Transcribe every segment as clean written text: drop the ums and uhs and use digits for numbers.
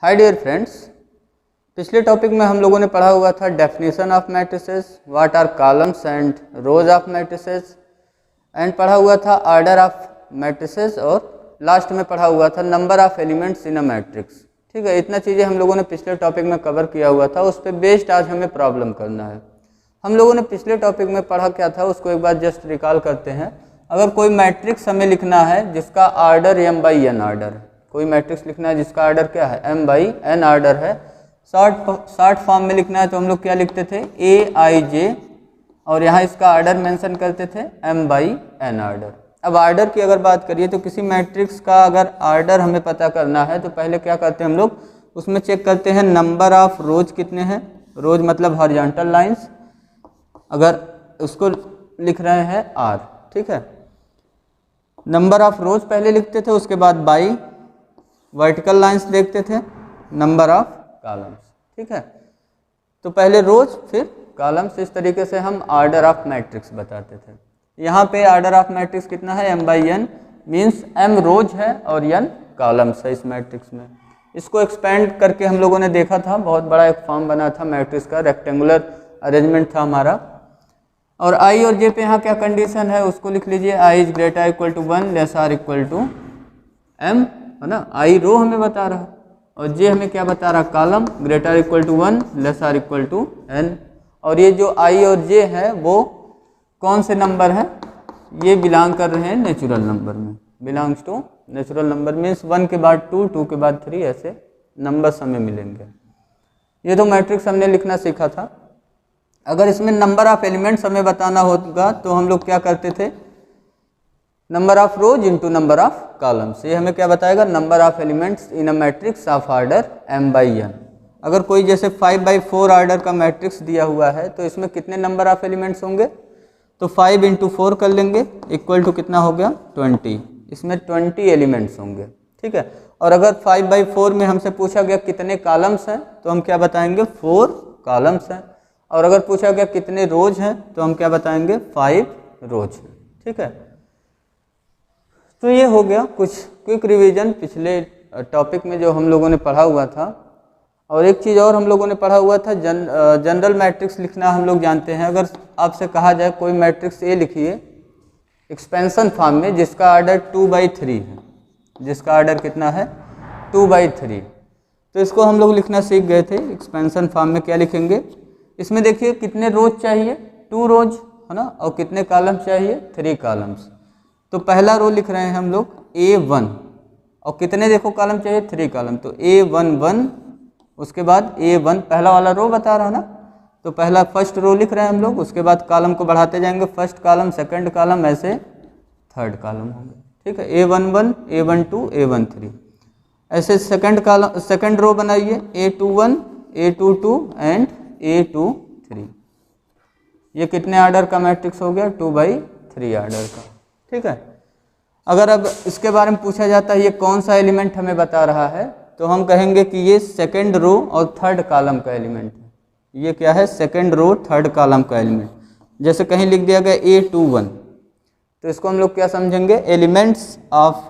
हाय dear friends, पिछले topic में हम लोगों ने पढ़ा हुआ था definition of matrices, what are columns and rows of matrices, and पढ़ा हुआ था ऑर्डर ऑफ मैट्रिसेस, और लास्ट में पढ़ा हुआ था number of elements in a matrix. ठीक है, इतना चीज़ें हम लोगों ने पिछले टॉपिक में कवर किया हुआ था। उस पर बेस्ड आज हमें प्रॉब्लम करना है। हम लोगों ने पिछले टॉपिक में पढ़ा क्या था उसको एक बार जस्ट रिकॉल करते हैं। अगर कोई मैट्रिक्स हमें लिखना है जिसका ऑर्डर m/n ऑर्डर है, कोई मैट्रिक्स लिखना है जिसका ऑर्डर क्या है m/n ऑर्डर है, शॉर्ट फॉर्म में लिखना है तो हम लोग क्या लिखते थे aij, और यहाँ इसका ऑर्डर मेंशन करते थे m/n ऑर्डर। अब ऑर्डर की अगर बात करिए तो किसी मैट्रिक्स का अगर ऑर्डर हमें पता करना है तो पहले क्या करते हैं हम लोग, उसमें चेक करते हैं नंबर ऑफ रोज कितने हैं। रोज मतलब हॉरिजॉन्टल लाइंस, अगर उसको लिख रहे हैं r, ठीक है। नंबर ऑफ रोज पहले लिखते थे, उसके बाद बाई वर्टिकल लाइंस देखते थे, नंबर ऑफ कॉलम्स, ठीक है। तो पहले रोज फिर कॉलम्स, इस तरीके से हम ऑर्डर ऑफ मैट्रिक्स बताते थे। यहाँ पे ऑर्डर ऑफ मैट्रिक्स कितना है m/n, मीन्स m रोज है और n कॉलम्स है इस मैट्रिक्स में। इसको एक्सपेंड करके हम लोगों ने देखा था, बहुत बड़ा एक फॉर्म बना था मैट्रिक्स का, रेक्टेंगुलर अरेंजमेंट था हमारा। और i और j पे यहाँ क्या कंडीशन है उसको लिख लीजिए, i is greater equal to 1 less or equal to m, है ना। i रो हमें बता रहा और j हमें क्या बता रहा, column, greater equal to 1 less or equal to n। और ये जो i और j है वो कौन से नंबर हैं, ये बिलोंग कर रहे हैं नेचुरल नंबर में, belongs to natural number, means 1 के बाद 2, 2 के बाद 3, ऐसे नंबर्स हमें मिलेंगे। ये तो मैट्रिक्स हमने लिखना सीखा था। अगर इसमें नंबर ऑफ एलिमेंट्स हमें बताना होगा तो हम लोग क्या करते थे, number of rose into number of columns. ये हमें क्या बताएगा, number of elements in a matrix of order m/n। अगर कोई जैसे 5/4 ऑर्डर का मैट्रिक्स दिया हुआ है तो इसमें कितने नंबर ऑफ एलिमेंट्स होंगे, तो 5 × 4 कर लेंगे, इक्वल टू कितना हो गया 20। इसमें 20 एलिमेंट्स होंगे, ठीक है। और अगर 5/4 में हमसे पूछा गया कितने कॉलम्स हैं तो हम क्या बताएंगे 4 कॉलम्स हैं। और अगर पूछा गया कितने रोज हैं तो हम क्या बताएंगे 5 रोज हैं, ठीक है। तो ये हो गया कुछ क्विक रिवीजन पिछले टॉपिक में जो हम लोगों ने पढ़ा हुआ था। और एक चीज़ और हम लोगों ने पढ़ा हुआ था, जनरल मैट्रिक्स लिखना हम लोग जानते हैं। अगर आपसे कहा जाए कोई मैट्रिक्स ए लिखिए एक्सपेंशन फॉर्म में जिसका ऑर्डर 2/3 है, जिसका ऑर्डर कितना है 2/3, तो इसको हम लोग लिखना सीख गए थे। एक्सपेंशन फॉर्म में क्या लिखेंगे, इसमें देखिए कितने रोज चाहिए 2 रोज, है ना, और कितने कॉलम चाहिए 3 कॉलम्स। तो पहला रो लिख रहे हैं हम लोग A1, और कितने देखो कॉलम चाहिए 3 कॉलम, तो A11, उसके बाद A1 पहला वाला रो बता रहा ना, तो पहला फर्स्ट रो लिख रहे हैं हम लोग, उसके बाद कॉलम को बढ़ाते जाएंगे, फर्स्ट कॉलम, सेकंड कॉलम, ऐसे थर्ड कॉलम होंगे, ठीक है। A11, A12, A13, ऐसे सेकंड रो बनाइए, A21, A22 एंड A23। ये कितने ऑर्डर का मैट्रिक्स हो गया 2/3 ऑर्डर का, ठीक है। अगर अब इसके बारे में पूछा जाता है ये कौन सा एलिमेंट हमें बता रहा है, तो हम कहेंगे कि ये सेकंड रो और थर्ड कॉलम का एलिमेंट है। ये क्या है, सेकंड रो थर्ड कॉलम का एलिमेंट। जैसे कहीं लिख दिया गया A21, तो इसको हम लोग क्या समझेंगे, elements of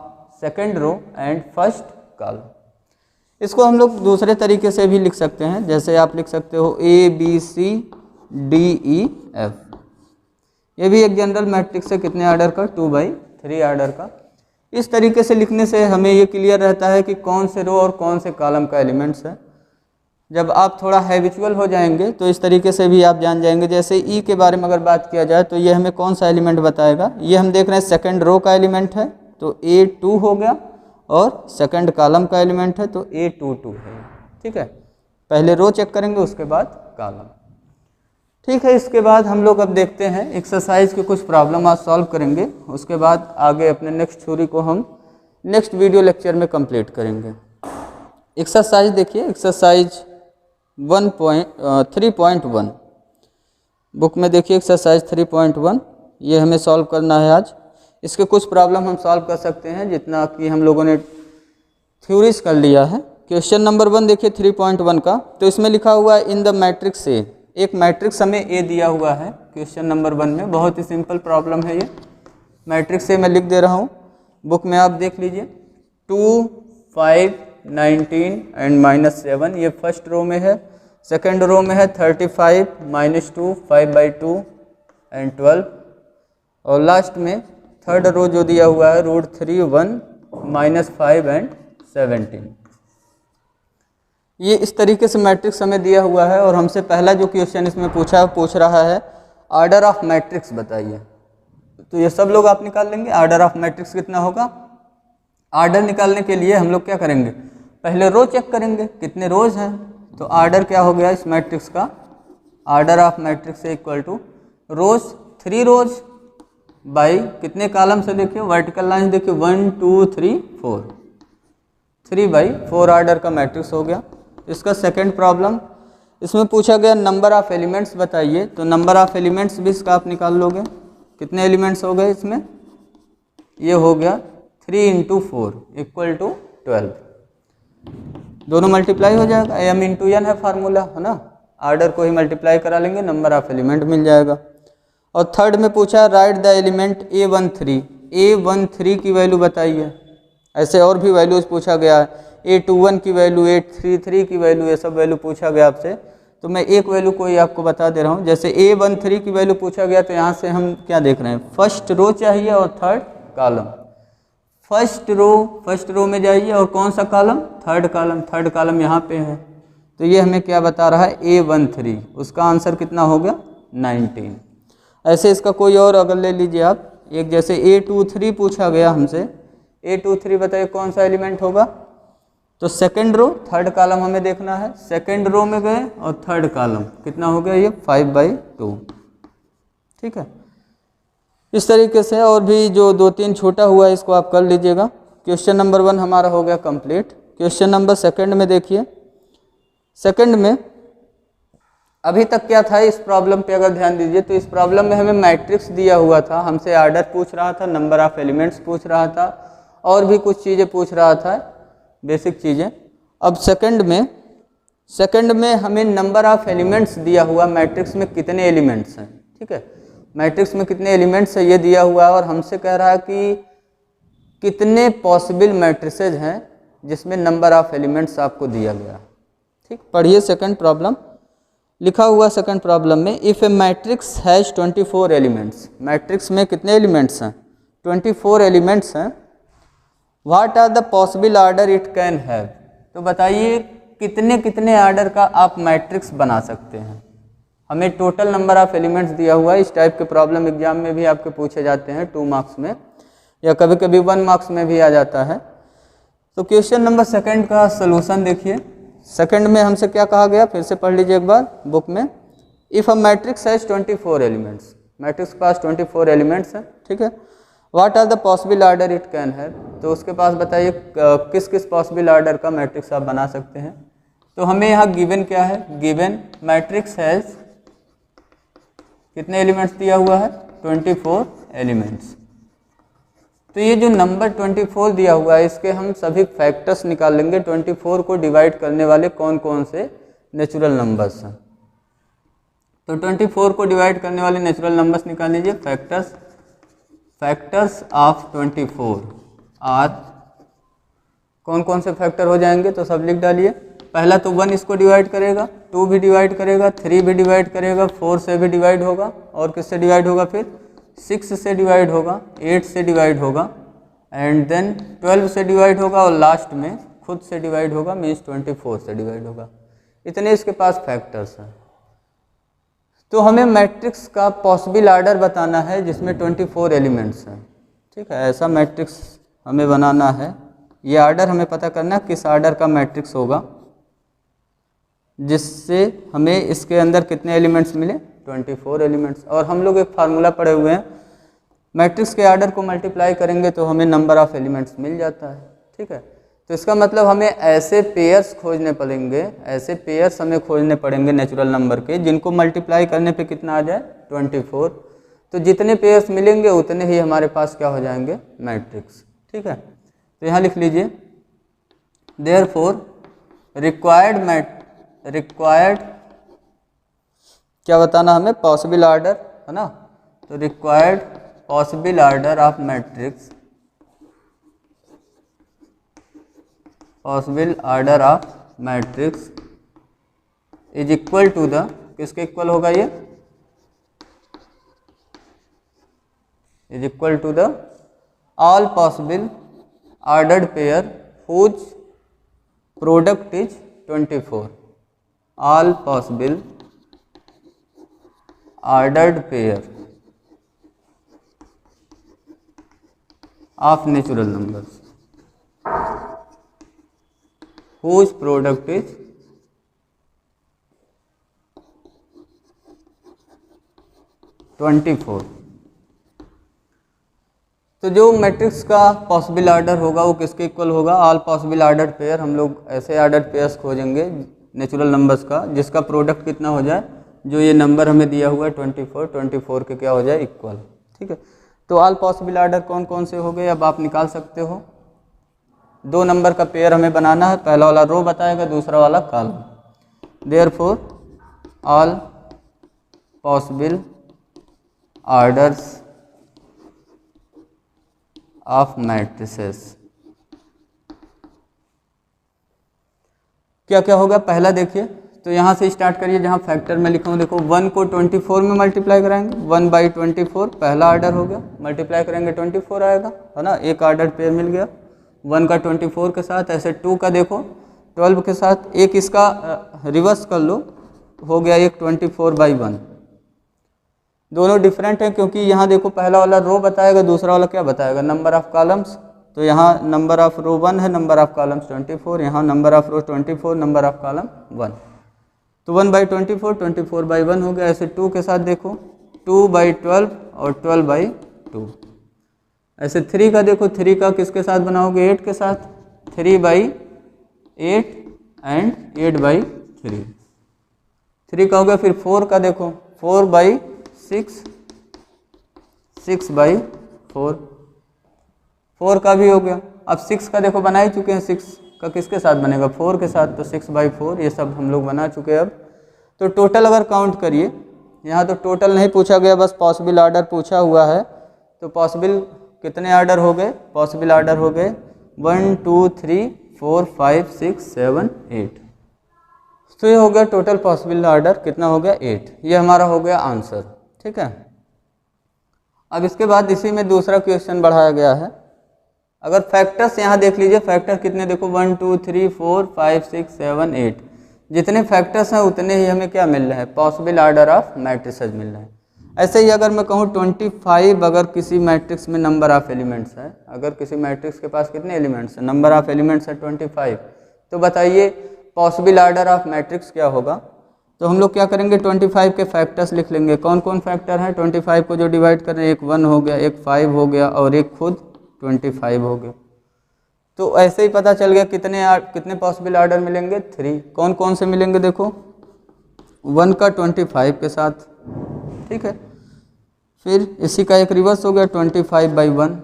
second row and first column. इसको हम लोग दूसरे तरीके से भी लिख सकते हैं, जैसे आप लिख सकते हो ABCDEF। ये भी एक जनरल मैट्रिक्स है, कितने ऑर्डर का 2/3 ऑर्डर का। इस तरीके से लिखने से हमें ये क्लियर रहता है कि कौन से रो और कौन से कॉलम का एलिमेंट्स है। जब आप थोड़ा हैबिचुअल हो जाएंगे तो इस तरीके से भी आप जान जाएंगे। जैसे ई के बारे में अगर बात किया जाए तो ये हमें कौन सा एलिमेंट बताएगा, ये हम देख रहे हैं सेकंड रो का एलिमेंट है तो A2 हो गया, और सेकंड कॉलम का एलिमेंट है तो A22 है, ठीक है। पहले रो चेक करेंगे उसके बाद कॉलम, ठीक है। इसके बाद हम लोग अब देखते हैं एक्सरसाइज के कुछ प्रॉब्लम आज सॉल्व करेंगे, उसके बाद आगे अपने नेक्स्ट थ्योरी को हम नेक्स्ट वीडियो लेक्चर में कंप्लीट करेंगे। एक्सरसाइज देखिए, एक्सरसाइज 3.1 बुक में देखिए, एक्सरसाइज 3.1 ये हमें सॉल्व करना है आज। इसके कुछ प्रॉब्लम हम सॉल्व कर सकते हैं जितना कि हम लोगों ने थ्योरीज कर लिया है। क्वेश्चन नंबर 1 देखिए 3.1 का, तो इसमें लिखा हुआ है इन द मैट्रिक्स ए, एक मैट्रिक्स हमें ए दिया हुआ है क्वेश्चन नंबर 1 में। बहुत ही सिंपल प्रॉब्लम है ये, मैट्रिक्स ए मैं लिख दे रहा हूँ, बुक में आप देख लीजिए 2, 5, 19 एंड -7, ये फर्स्ट रो में है। सेकेंड रो में है 35 -2, 5/2 एंड 12, और लास्ट में थर्ड रो जो दिया हुआ है √3, 1, -5 एंड 17। ये इस तरीके से मैट्रिक्स हमें दिया हुआ है, और हमसे पहला जो क्वेश्चन इसमें पूछ रहा है आर्डर ऑफ मैट्रिक्स बताइए। तो ये सब लोग आप निकाल लेंगे। आर्डर ऑफ मैट्रिक्स कितना होगा? आर्डर निकालने के लिए हम लोग क्या करेंगे, पहले रो चेक करेंगे कितने रोज हैं। तो आर्डर क्या हो गया इस मैट्रिक्स का, order of matrix equal to rows 3 rows by कितने कॉलम से, देखिए वर्टिकल लाइन देखिए 1 2 3 4, 3/4 आर्डर का मैट्रिक्स हो गया। इसका सेकंड प्रॉब्लम, इसमें पूछा गया नंबर ऑफ एलिमेंट्स बताइए। तो नंबर ऑफ एलिमेंट्स भी इसका आप निकाल लोगे। कितने एलिमेंट्स हो गए इसमें, ये हो गया 3 × 4 = 12, दोनों मल्टीप्लाई हो जाएगा। m × n है फार्मूला, है ना, आर्डर को ही मल्टीप्लाई करा लेंगे, नंबर ऑफ एलिमेंट मिल जाएगा। और थर्ड में पूछा राइट द एलिमेंट A13 की वैल्यू बताइए। ऐसे और भी वैल्यूज पूछा गया है, A21 की वैल्यू, A33 की वैल्यू, ये सब वैल्यू पूछा गया आपसे। तो मैं एक वैल्यू को ही आपको बता दे रहा हूँ। जैसे A13 की वैल्यू पूछा गया, तो यहाँ से हम क्या देख रहे हैं, फर्स्ट रो चाहिए और थर्ड कॉलम। फर्स्ट रो में जाइए और कौन सा कॉलम, थर्ड कॉलम यहाँ पे है। तो ये हमें क्या बता रहा है, A13, उसका आंसर कितना हो गया 19। ऐसे इसका कोई और अगर ले लीजिए आप, एक जैसे A23 पूछा गया हमसे, A23 बताइए कौन सा एलिमेंट होगा। तो सेकंड रो थर्ड कॉलम हमें देखना है। सेकंड रो में गए और थर्ड कॉलम कितना हो गया, ये 5/2, ठीक है। इस तरीके से और भी जो 2-3 छोटा हुआ है इसको आप कर लीजिएगा। क्वेश्चन नंबर 1 हमारा हो गया कंप्लीट। क्वेश्चन नंबर सेकंड में देखिए, सेकंड में अभी तक क्या था इस प्रॉब्लम पे अगर ध्यान दीजिए, तो इस प्रॉब्लम में हमें मैट्रिक्स दिया हुआ था, हमसे आर्डर पूछ रहा था, नंबर ऑफ एलिमेंट्स पूछ रहा था, और भी कुछ चीज़ें पूछ रहा था, बेसिक चीज़ें। अब सेकंड में हमें नंबर ऑफ एलिमेंट्स दिया हुआ, मैट्रिक्स में कितने एलिमेंट्स हैं, ठीक है, मैट्रिक्स में कितने एलिमेंट्स है ये दिया हुआ है, और हमसे कह रहा है कि कितने पॉसिबल मैट्रिसेज हैं जिसमें नंबर ऑफ एलिमेंट्स आपको दिया गया, ठीक। पढ़िए सेकंड प्रॉब्लम, लिखा हुआ सेकंड प्रॉब्लम में, if a matrix has 24 elements, matrix में कितने एलिमेंट्स हैं, 24 एलिमेंट्स हैं। What are the possible order it can have, तो बताइए कितने कितने आर्डर का आप मैट्रिक्स बना सकते हैं। हमें टोटल नंबर ऑफ एलिमेंट्स दिया हुआ है। इस टाइप के प्रॉब्लम एग्जाम में भी आपके पूछे जाते हैं 2 मार्क्स में, या कभी कभी 1 मार्क्स में भी आ जाता है। तो क्वेश्चन नंबर सेकंड का सलूशन देखिए। सेकंड में हमसे क्या कहा गया, फिर से पढ़ लीजिए एक बार बुक में। If a matrix has 24 elements, matrix के पास 24 एलिमेंट्स हैं, ठीक है। What are the possible order it can have, तो उसके पास बताइए किस किस पॉसिबल आर्डर का मैट्रिक्स आप बना सकते हैं। तो हमें यहाँ गिवन क्या है, गिवन मैट्रिक्स हैज कितने एलिमेंट्स दिया हुआ है, 24 एलिमेंट्स। तो ये जो नंबर 24 दिया हुआ है, इसके हम सभी फैक्टर्स निकाल लेंगे। 24 को डिवाइड करने वाले कौन कौन से नेचुरल नंबर्स हैं। तो 24 को डिवाइड करने वाले नेचुरल नंबर्स निकाल लीजिए। फैक्टर्स ऑफ 24 आर, कौन कौन से फैक्टर हो जाएंगे, तो सब लिख डालिए। पहला तो 1 इसको डिवाइड करेगा, 2 भी डिवाइड करेगा, 3 भी डिवाइड करेगा, 4 से भी डिवाइड होगा, और किससे डिवाइड होगा, फिर 6 से डिवाइड होगा, 8 से डिवाइड होगा, एंड देन 12 से डिवाइड होगा, और लास्ट में खुद से डिवाइड होगा, मीन्स 24 से डिवाइड होगा। इतने इसके पास फैक्टर्स हैं। तो हमें मैट्रिक्स का पॉसिबल आर्डर बताना है जिसमें 24 एलिमेंट्स हैं, ठीक है। ऐसा मैट्रिक्स हमें बनाना है। ये आर्डर हमें पता करना है किस आर्डर का मैट्रिक्स होगा जिससे हमें इसके अंदर कितने एलिमेंट्स मिले, 24 एलिमेंट्स। और हम लोग एक फार्मूला पढ़े हुए हैं, मैट्रिक्स के आर्डर को मल्टीप्लाई करेंगे तो हमें नंबर ऑफ एलिमेंट्स मिल जाता है, ठीक है। तो इसका मतलब हमें ऐसे पेयर्स खोजने पड़ेंगे, ऐसे पेयर्स हमें खोजने पड़ेंगे नेचुरल नंबर के, जिनको मल्टीप्लाई करने पे कितना आ जाए, 24। तो जितने पेयर्स मिलेंगे उतने ही हमारे पास क्या हो जाएंगे, मैट्रिक्स, ठीक है। तो यहाँ लिख लीजिए, देयरफॉर रिक्वायर्ड क्या बताना हमें, पॉसिबल आर्डर, है ना। तो required possible order of matrix possible order of matrix is equal to the, किसके इक्वल होगा ये, is equal to the all possible ordered pair whose product is 24, all possible ordered pair of natural numbers whose product is 24। तो जो matrix का possible order होगा वो किसके इक्वल होगा, ऑल पॉसिबल ऑर्डर्ड पेयर। हम लोग ऐसे ऑर्डर्ड पेयर्स खोजेंगे नेचुरल नंबर्स का जिसका प्रोडक्ट कितना हो जाए, जो ये नंबर हमें दिया हुआ है 24 के क्या हो जाए इक्वल। ठीक है, तो ऑल पॉसिबल ऑर्डर कौन कौन से हो गए अब आप निकाल सकते हो। 2 नंबर का पेयर हमें बनाना है, पहला वाला रो बताएगा, दूसरा वाला column. Therefore all possible orders of matrices क्या क्या होगा। पहला देखिए, तो यहाँ से स्टार्ट करिए, जहाँ फैक्टर में लिखा हूँ देखो, 1 को 24 में मल्टीप्लाई कराएंगे, 1/24 पहला ऑर्डर हो गया, मल्टीप्लाई करेंगे 24 आएगा, है ना, एक ऑर्डर पेयर मिल गया। 1 का 24 के साथ, ऐसे 2 का देखो 12 के साथ, एक इसका रिवर्स कर लो, हो गया एक 24/1। दोनों डिफरेंट हैं क्योंकि यहाँ देखो पहला वाला रो बताएगा, दूसरा वाला क्या बताएगा, नंबर ऑफ कॉलम्स। तो यहाँ नंबर ऑफ रो 1 है, नंबर ऑफ कॉलम्स 24, यहाँ number of row 24, number of column 1। तो 1/24 24/1 हो गया। ऐसे 2 के साथ देखो 2/12 और 12/2। ऐसे 3 का देखो, 3 का किसके साथ बनाओगे, 8 के साथ, 3/8 एंड 8/3। 3 का हो गया। फिर 4 का देखो, 4/6 6/4, 4 का भी हो गया। अब 6 का देखो बना ही चुके हैं, 6 का किसके साथ बनेगा, 4 के साथ, तो 6/4 ये सब हम लोग बना चुके हैं। अब तो टोटल अगर काउंट करिए, यहाँ तो टोटल नहीं पूछा गया, बस पॉसिबल ऑर्डर पूछा हुआ है। तो पॉसिबल कितने ऑर्डर हो गए, पॉसिबल ऑर्डर हो गए 1 2 3 4 5 6 7 8। तो ये हो गया टोटल पॉसिबल ऑर्डर, कितना हो गया 8। ये हमारा हो गया आंसर। ठीक है, अब इसके बाद इसी में दूसरा क्वेश्चन बढ़ाया गया है। अगर फैक्टर्स यहाँ देख लीजिए, फैक्टर कितने देखो 1 2 3 4 5 6 7 8, जितने फैक्टर्स हैं उतने ही हमें क्या मिल रहे हैं, पॉसिबल ऑर्डर ऑफ मैट्रिसेस मिल रहे हैं। ऐसे ही अगर मैं कहूँ 25, अगर किसी मैट्रिक्स में नंबर ऑफ एलिमेंट्स है, अगर किसी मैट्रिक्स के पास कितने एलिमेंट्स हैं, नंबर ऑफ एलिमेंट्स है 25, तो बताइए पॉसिबल ऑर्डर ऑफ मैट्रिक्स क्या होगा। तो हम लोग क्या करेंगे, 25 के फैक्टर्स लिख लेंगे। कौन कौन फैक्टर हैं, 25 को जो डिवाइड कर रहे हैं, एक 1 हो गया, एक 5 हो गया और एक खुद 25 हो गया। तो ऐसे ही पता चल गया कितने पॉसिबल ऑर्डर मिलेंगे, 3। कौन कौन से मिलेंगे देखो, 1 का 25 के साथ, ठीक है। फिर इसी का एक रिवर्स हो गया 25/1।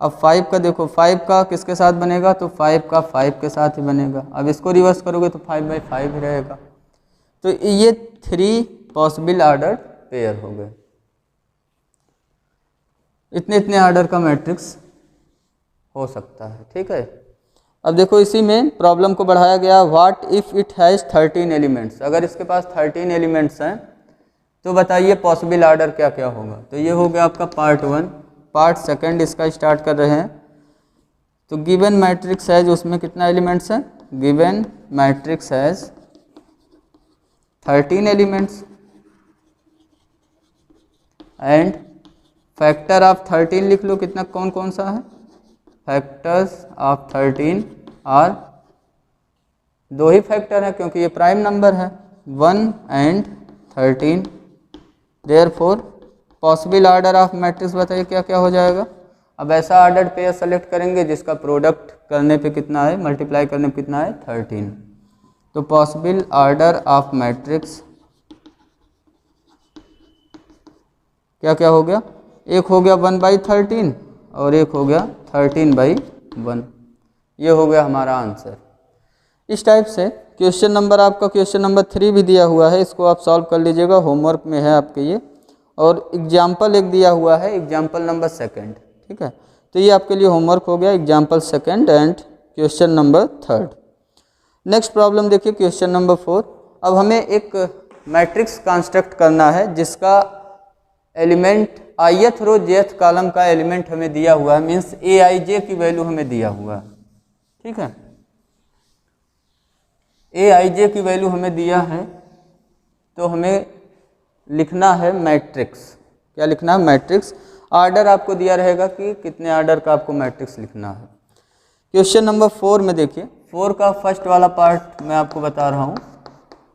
अब 5 का देखो, 5 का किसके साथ बनेगा, तो 5 का 5 के साथ ही बनेगा। अब इसको रिवर्स करोगे तो 5/5 ही रहेगा। तो ये 3 पॉसिबल ऑर्डर पेयर हो गए। इतने ऑर्डर का मैट्रिक्स हो सकता है। ठीक है, अब देखो इसी में प्रॉब्लम को बढ़ाया गया, what if it has 13 elements. अगर इसके पास 13 एलिमेंट्स हैं तो बताइए पॉसिबल ऑर्डर क्या क्या होगा। तो ये हो गया आपका पार्ट 1। पार्ट 2 इसका स्टार्ट कर रहे हैं। तो गिवन मैट्रिक्स हैज, उसमें कितना एलिमेंट्स है, given matrix has 13 elements and factor of 13 लिख लो, कितना कौन कौन सा है, फैक्टर्स ऑफ 13 और 2 ही फैक्टर है क्योंकि ये प्राइम नंबर है, 1 and 13। Therefore possible order of matrix बताइए क्या क्या हो जाएगा। अब ऐसा ऑर्डर पेयर सेलेक्ट करेंगे जिसका प्रोडक्ट करने पे कितना है, मल्टीप्लाई करने पे कितना है, 13। तो पॉसिबल ऑर्डर ऑफ मैट्रिक्स क्या क्या हो गया, एक हो गया 1/13 और एक हो गया 13/1। ये हो गया हमारा आंसर। इस टाइप से क्वेश्चन नंबर आपका क्वेश्चन नंबर 3 भी दिया हुआ है, इसको आप सॉल्व कर लीजिएगा, होमवर्क में है आपके ये। और एग्जाम्पल एक दिया हुआ है, एग्जाम्पल नंबर 2। ठीक है, तो ये आपके लिए होमवर्क हो गया, example 2 and question number 3। Next problem देखिए क्वेश्चन नंबर 4। अब हमें एक मैट्रिक्स कंस्ट्रक्ट करना है जिसका एलिमेंट ith रो jth कॉलम का एलिमेंट हमें दिया हुआ है, मीन्स aij की वैल्यू हमें दिया हुआ है। ठीक है, aij की वैल्यू हमें दिया है, तो हमें लिखना है मैट्रिक्स। क्या लिखना है? मैट्रिक्स। आर्डर आपको दिया रहेगा कि कितने आर्डर का आपको मैट्रिक्स लिखना है। क्वेश्चन नंबर 4 में देखिए, 4 का फर्स्ट वाला पार्ट मैं आपको बता रहा हूँ,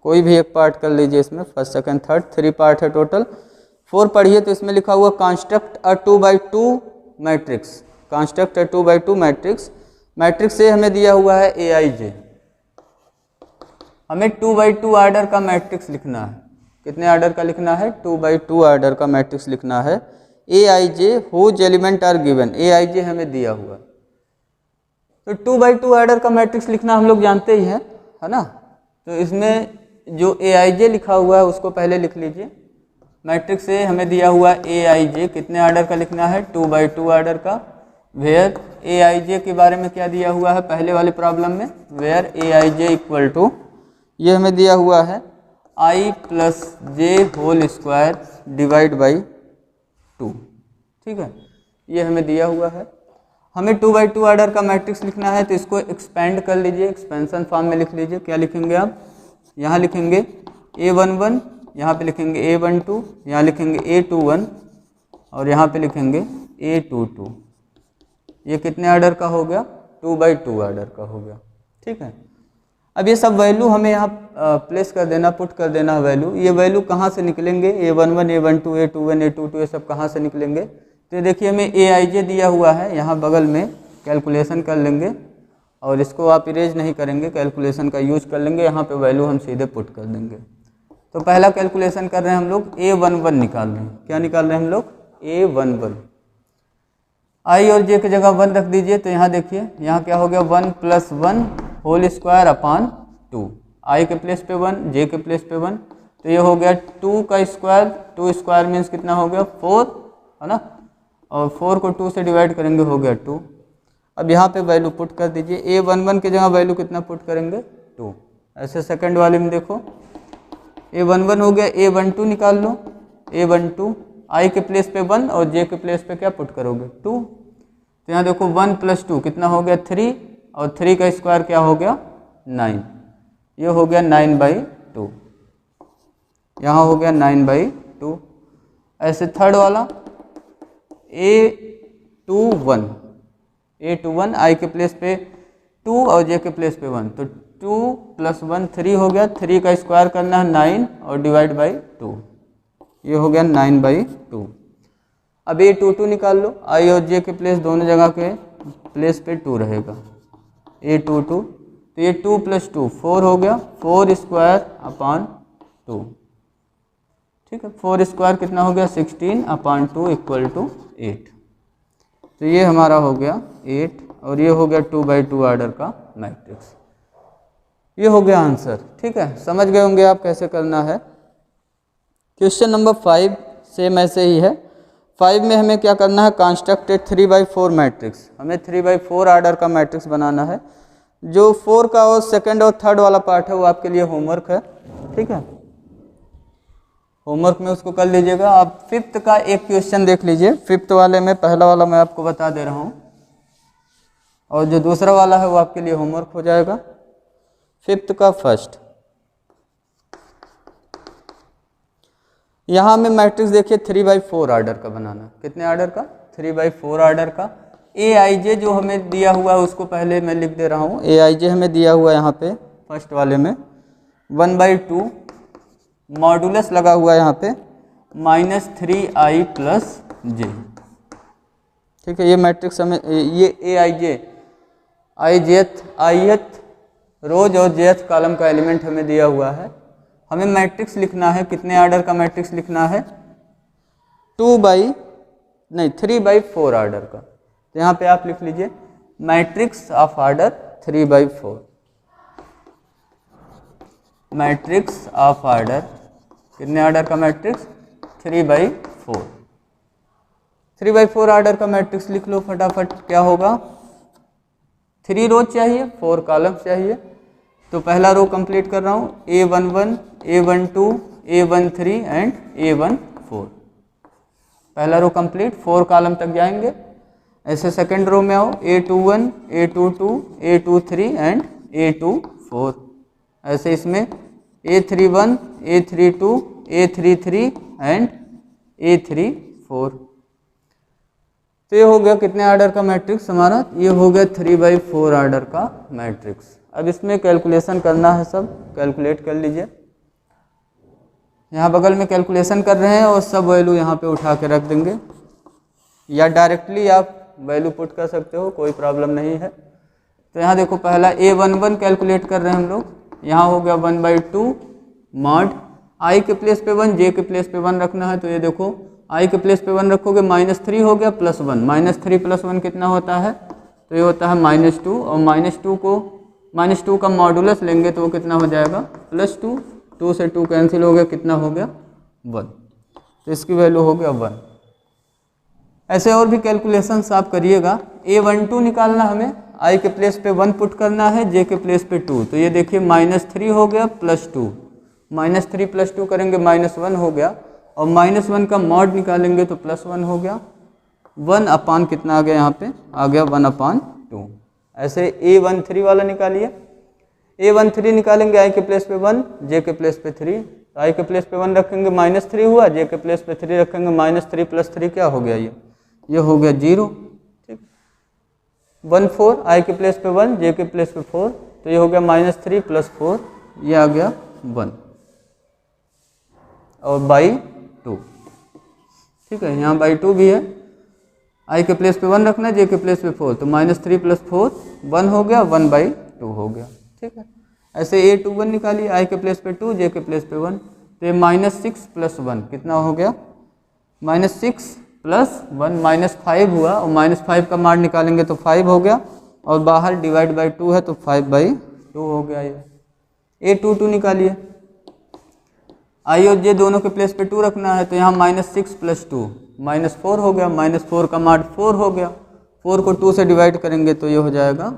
कोई भी एक पार्ट कर लीजिए इसमें, फर्स्ट सेकंड थर्ड 3 पार्ट है टोटल। 4 पढ़िए तो इसमें लिखा हुआ construct a 2x2 matrix, construct a 2x2 matrix. Matrix से हमें दिया हुआ है aij, हमें 2x2 आर्डर का मैट्रिक्स लिखना है। कितने आर्डर का लिखना है? 2x2 आर्डर का मैट्रिक्स लिखना है। aij whose element are given, aij हमें दिया हुआ, तो 2x2 आर्डर का मैट्रिक्स लिखना हम लोग जानते ही हैं, है ना। तो इसमें जो aij लिखा हुआ है उसको पहले लिख लीजिए। मैट्रिक्स से हमें दिया हुआ aij, कितने आर्डर का लिखना है? 2x2 आर्डर का। वेयर aij के बारे में क्या दिया हुआ है पहले वाले प्रॉब्लम में? वेयर aij इक्वल टू, ये हमें दिया हुआ है i plus j whole square divide by 2। ठीक है, ये हमें दिया हुआ है। हमें 2x2 आर्डर का मैट्रिक्स लिखना है, तो इसको एक्सपेंड कर लीजिए, एक्सपेंशन फॉर्म में लिख लीजिए। क्या लिखेंगे आप? यहाँ लिखेंगे a11, यहाँ पे लिखेंगे a12, यहाँ लिखेंगे a21 और यहाँ पे लिखेंगे a22। ये कितने आर्डर का हो गया? 2x2 आर्डर का हो गया। ठीक है, अब ये सब वैल्यू हमें यहाँ प्लेस कर देना, पुट कर देना वैल्यू। ये वैल्यू कहाँ से निकलेंगे? a11, a12, a21, a22, ये सब कहाँ से निकलेंगे? तो देखिए हमें aij दिया हुआ है, यहाँ बगल में कैलकुलेशन कर लेंगे और इसको आप इरेज नहीं करेंगे, कैलकुलेशन का यूज कर लेंगे, यहाँ पे वैल्यू हम सीधे पुट कर देंगे। तो पहला कैलकुलेशन कर रहे हैं हम लोग, a11 निकाल रहे हैं। क्या निकाल रहे हैं हम लोग? a11। i और j की जगह 1 रख दीजिए, तो यहाँ देखिए यहाँ क्या हो गया? 1 + 1 होल स्क्वायर अपॉन 2, i के प्लेस पे 1, j के प्लेस पे 1, तो ये हो गया 2 का स्क्वायर। 2 स्क्वायर मीन्स कितना हो गया? 4, है ना, और 4 को 2 से डिवाइड करेंगे, हो गया 2। अब यहाँ पे वैल्यू पुट कर दीजिए, a11 की जगह वैल्यू कितना पुट करेंगे? 2। ऐसे सेकंड वाले में देखो, a11 हो गया, a12 निकाल लो, a12 i के प्लेस पे 1 और j के प्लेस पे क्या पुट करोगे? 2। तो यहाँ देखो 1 + 2 कितना हो गया? 3, और 3 का स्क्वायर क्या हो गया? 9। ये हो गया 9/2, यहाँ हो गया 9/2। ऐसे थर्ड वाला a21 i के प्लेस पे 2 और j के प्लेस पे 1, तो 2 + 1 3 हो गया, 3 का स्क्वायर करना है 9 और डिवाइड बाई 2, ये हो गया 9/2। अब a22 निकाल लो, i और j के प्लेस दोनों जगह के प्लेस पे 2 रहेगा, a22, तो ये 2 + 2 4 हो गया, 4 स्क्वायर अपॉन 2। ठीक है, 4 स्क्वायर कितना हो गया? 16/2 = 8। तो ये हमारा हो गया 8 और ये हो गया 2x2 आर्डर का मैट्रिक्स। ये हो गया आंसर। ठीक है, समझ गए होंगे आप कैसे करना है। क्वेश्चन नंबर 5 सेम ऐसे ही है। 5 में हमें क्या करना है? कंस्ट्रक्ट ए 3x4 मैट्रिक्स। हमें 3x4 आर्डर का मैट्रिक्स बनाना है। जो 4 का और सेकंड और थर्ड वाला पार्ट है वो आपके लिए होमवर्क है। ठीक है, होमवर्क में उसको कर लीजिएगा। आप 5th का एक क्वेश्चन देख लीजिए। 5th वाले में पहला वाला मैं आपको बता दे रहा हूँ और जो दूसरा वाला है वो आपके लिए होमवर्क हो जाएगा। 5th का फर्स्ट, यहाँ में मैट्रिक्स देखिए 3x4 आर्डर का बनाना। कितने आर्डर का? 3x4 आर्डर का। aij जो हमें दिया हुआ है उसको पहले मैं लिख दे रहा हूँ। aij हमें दिया हुआ है यहाँ पे फर्स्ट वाले में 1/2, मॉडुलस लगा हुआ है यहाँ पे -3i + j। ठीक है, ये मैट्रिक्स हमें, ये aij ith रोज और jth कॉलम का एलिमेंट हमें दिया हुआ है। हमें मैट्रिक्स लिखना है, कितने आर्डर का मैट्रिक्स लिखना है? 3x4 आर्डर का। तो यहाँ पे आप लिख लीजिए matrix of order 3x4। Matrix of order, कितने आर्डर का मैट्रिक्स? 3x4। 3x4 आर्डर का मैट्रिक्स लिख लो फटाफट। क्या होगा? 3 रोज चाहिए, 4 कॉलम्स चाहिए। तो पहला रो कंप्लीट कर रहा हूँ, A11, A12, A13 and A14। पहला रो कंप्लीट, 4 कॉलम तक जाएंगे। ऐसे सेकंड रो में आओ, A21, A22, A23 and A24। ऐसे इसमें A31, A32, A33 and A34। तो ये हो गया कितने आर्डर का मैट्रिक्स हमारा, ये हो गया 3/4 आर्डर का मैट्रिक्स। अब इसमें कैलकुलेशन करना है, सब कैलकुलेट कर लीजिए। यहाँ बगल में कैलकुलेशन कर रहे हैं और सब वैल्यू यहाँ पे उठा के रख देंगे, या डायरेक्टली आप वैल्यू पुट कर सकते हो, कोई प्रॉब्लम नहीं है। तो यहाँ देखो पहला A11 कैलकुलेट कर रहे हैं हम लोग, यहाँ हो गया 1/2 मॉड I के प्लेस पे 1, J के प्लेस पे 1 रखना है। तो ये देखो I के प्लेस पे 1 रखोगे, -3 हो गया प्लस 1, -3 + 1 कितना होता है, तो ये होता है -2, और -2 का मॉडुलस लेंगे तो वो कितना हो जाएगा +2, 2 से 2 कैंसिल हो गया, कितना हो गया 1, तो इसकी वैल्यू हो गया 1। ऐसे और भी कैलकुलेशंस आप करिएगा। A12 निकालना हमें, I के प्लेस पे 1 पुट करना है, J के प्लेस पे 2, तो ये देखिए -3 हो गया +2, -3 + 2 करेंगे -1 हो गया, और -1 का मॉड निकालेंगे तो +1 हो गया, 1 अपान कितना आ गया यहाँ पे, आ गया 1/2। ऐसे A13 वाला निकालिए, A13 निकालेंगे, I के प्लेस पे 1, J के प्लेस पे 3, तो I के प्लेस पे 1 रखेंगे -3 हुआ, J के प्लेस पे 3 रखेंगे, -3 + 3 क्या हो गया, ये हो गया 0। ठीक, 14, I के प्लेस पे 1, J के प्लेस पे 4, तो ये हो गया -3 + 4, ये आ गया 1, और /2। ठीक है, यहाँ /2 भी है, I के प्लेस पे 1 रखना है, J के प्लेस पे 4, तो -3 + 4 1 हो गया, 1/2 हो गया। ठीक है, ऐसे A21 निकालिए, I के प्लेस पे 2, J के प्लेस पे 1, तो ये -6 + 1 कितना हो गया, -6 + 1 -5 हुआ, और -5 का मान निकालेंगे तो 5 हो गया, और बाहर डिवाइड बाई 2 है तो 5/2 हो गया। ये A22 निकालिए, I और J दोनों के प्लेस पे 2 रखना है, तो यहाँ -6 + 2 -4 हो गया, -4 का मान 4 हो गया, 4 को 2 से डिवाइड करेंगे तो ये हो जाएगा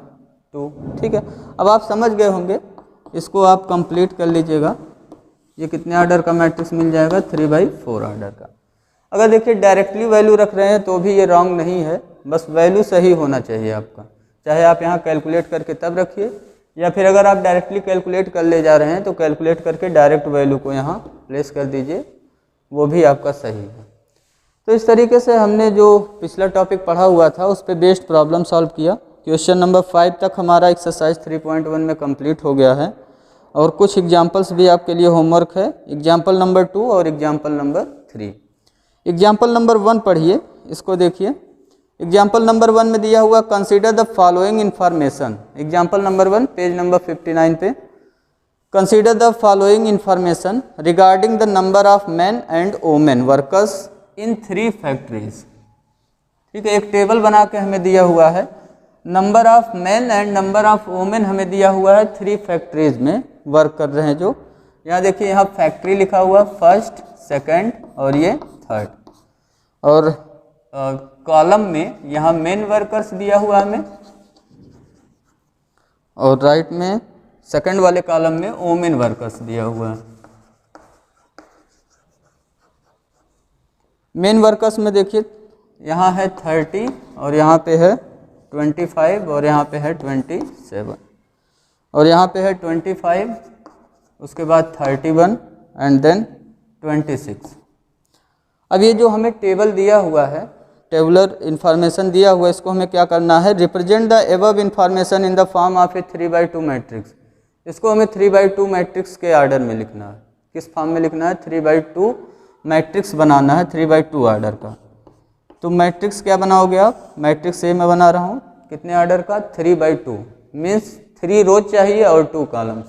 2। ठीक है, अब आप समझ गए होंगे, इसको आप कंप्लीट कर लीजिएगा। ये कितने आर्डर का मैट्रिक्स मिल जाएगा, 3/4 आर्डर का। अगर देखिए डायरेक्टली वैल्यू रख रहे हैं तो भी ये रॉन्ग नहीं है, बस वैल्यू सही होना चाहिए आपका, चाहे आप यहाँ कैलकुलेट करके तब रखिए, या फिर अगर आप डायरेक्टली कैलकुलेट कर ले जा रहे हैं तो कैलकुलेट करके डायरेक्ट वैल्यू को यहाँ प्लेस कर दीजिए, वो भी आपका सही है। तो इस तरीके से हमने जो पिछला टॉपिक पढ़ा हुआ था उस पर बेस्ड प्रॉब्लम सॉल्व किया। क्वेश्चन नंबर 5 तक हमारा एक्सरसाइज 3.1 में कंप्लीट हो गया है, और कुछ एग्जाम्पल्स भी आपके लिए होमवर्क है, एग्जाम्पल नंबर 2 और एग्जाम्पल नंबर 3। एग्जाम्पल नंबर 1 पढ़िए, इसको देखिए। एग्जाम्पल नंबर 1 में दिया हुआ consider the following information, example number 1 page number 59 पे। Consider the following information regarding the number of man and women workers in 3 factories. ठीक है, एक टेबल बना के हमें दिया हुआ है, number of man and number of women हमें दिया हुआ है 3 फैक्ट्रीज में वर्क कर रहे हैं। जो यहाँ देखिए, यहाँ फैक्ट्री लिखा हुआ, फर्स्ट, सेकंड और ये थर्ड, और कॉलम में यहाँ मेन वर्कर्स दिया हुआ हमें, और राइट में सेकंड वाले कॉलम में वोमेन वर्कर्स दिया हुआ है। मेन वर्कर्स में देखिए, यहाँ है 30 और यहाँ पे है 25 और यहाँ पे है 27, और यहाँ पे है 25, उसके बाद 31 एंड देन 26। अब ये जो हमें टेबल दिया हुआ है, टेबुलर इन्फॉर्मेशन दिया हुआ है, इसको हमें क्या करना है, represent the above information in the form of A 3/2 matrix. इसको हमें 3/2 मैट्रिक्स के आर्डर में लिखना है। किस फॉर्म में लिखना है, 3/2 मैट्रिक्स बनाना है, 3/2 आर्डर का। तो मैट्रिक्स क्या बनाओगे आप, मैट्रिक्स ए में बना रहा हूँ, कितने आर्डर का, 3/2, मीन्स 3 रोज चाहिए और 2 कॉलम्स।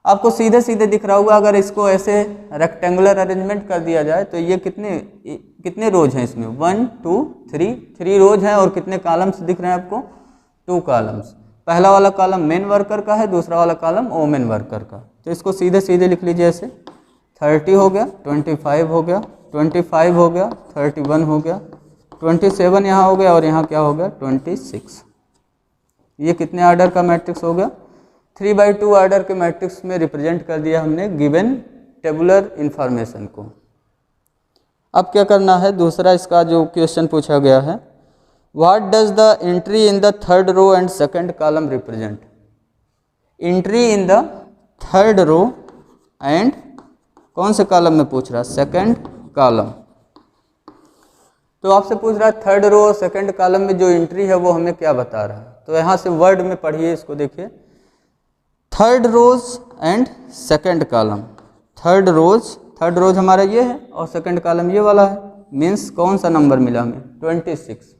आपको सीधे सीधे दिख रहा होगा, अगर इसको ऐसे रेक्टेंगुलर अरेंजमेंट कर दिया जाए तो ये कितने रोज हैं इसमें, 1 2 3 रोज हैं, और कितने कॉलम्स दिख रहे हैं आपको, 2 कॉलम्स। पहला वाला कॉलम मेन वर्कर का है, दूसरा वाला कॉलम वोमेन वर्कर का। तो इसको सीधे सीधे लिख लीजिए ऐसे, 30 हो गया, 25 हो गया, 25 हो गया, 31 हो गया, 27 यहाँ हो गया, और यहाँ क्या हो गया, 26। ये कितने ऑर्डर का मैट्रिक्स हो गया, 3/2 ऑर्डर के मैट्रिक्स में रिप्रेजेंट कर दिया हमने गिवन टेबुलर इंफॉर्मेशन को। अब क्या करना है, दूसरा इसका जो क्वेश्चन पूछा गया है, what does the entry in the third row and second column represent. Entry in the third row and कौन से कॉलम में पूछ रहा है, सेकंड कॉलम। तो आपसे पूछ रहा है थर्ड रो और सेकंड कॉलम में जो एंट्री है वो हमें क्या बता रहा है। तो यहाँ से वर्ड में पढ़िए इसको, देखिए third rows and second column. Third rows हमारा ये है और सेकंड कॉलम ये वाला है, मीन्स कौन सा नंबर मिला हमें, 26।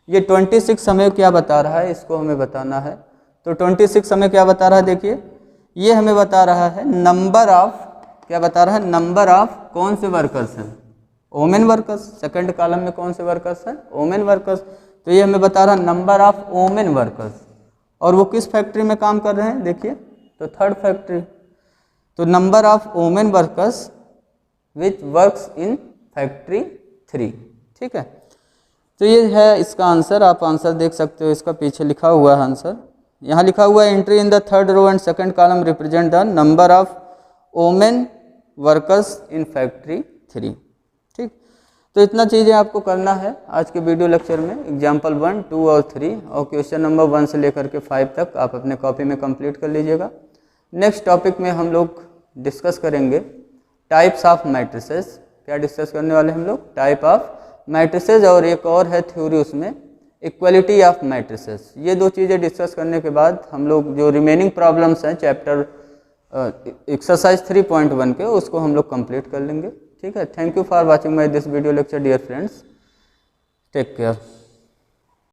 ये 26 हमें क्या बता रहा है, इसको हमें बताना है। तो 26 हमें क्या बता रहा है, देखिए ये हमें बता रहा है नंबर ऑफ, क्या बता रहा है, नंबर ऑफ कौन से वर्कर्स हैं, वोमेन वर्कर्स। सेकंड कॉलम में कौन से वर्कर्स हैं, वोमेन वर्कर्स। तो ये हमें बता रहा है नंबर ऑफ वोमेन वर्कर्स, और वो किस फैक्ट्री में काम कर रहे हैं, देखिए तो थर्ड फैक्ट्री। तो number of women workers which works in factory 3, ठीक है। तो ये है इसका आंसर, आप आंसर देख सकते हो, इसका पीछे लिखा हुआ है आंसर। यहाँ लिखा हुआ है entry in the third row and second column represent the number of women workers in factory 3, ठीक। तो इतना चीज़ें आपको करना है आज के वीडियो लेक्चर में। एग्जाम्पल 1, 2 और 3 और क्वेश्चन नंबर 1 से लेकर के 5 तक आप अपने कॉपी में कंप्लीट कर लीजिएगा। नेक्स्ट टॉपिक में हम लोग डिस्कस करेंगे टाइप्स ऑफ मैट्रिसेस। क्या डिस्कस करने वाले हम लोग, टाइप ऑफ मैट्रिसेस, और एक और है थ्योरी उसमें, इक्वलिटी ऑफ मैट्रिसेस। ये दो चीज़ें डिस्कस करने के बाद हम लोग जो रिमेनिंग प्रॉब्लम्स हैं चैप्टर एक्सरसाइज 3.1 के, उसको हम लोग कंप्लीट कर लेंगे, ठीक है। Thank you for watching my this video lecture dear friends, take care.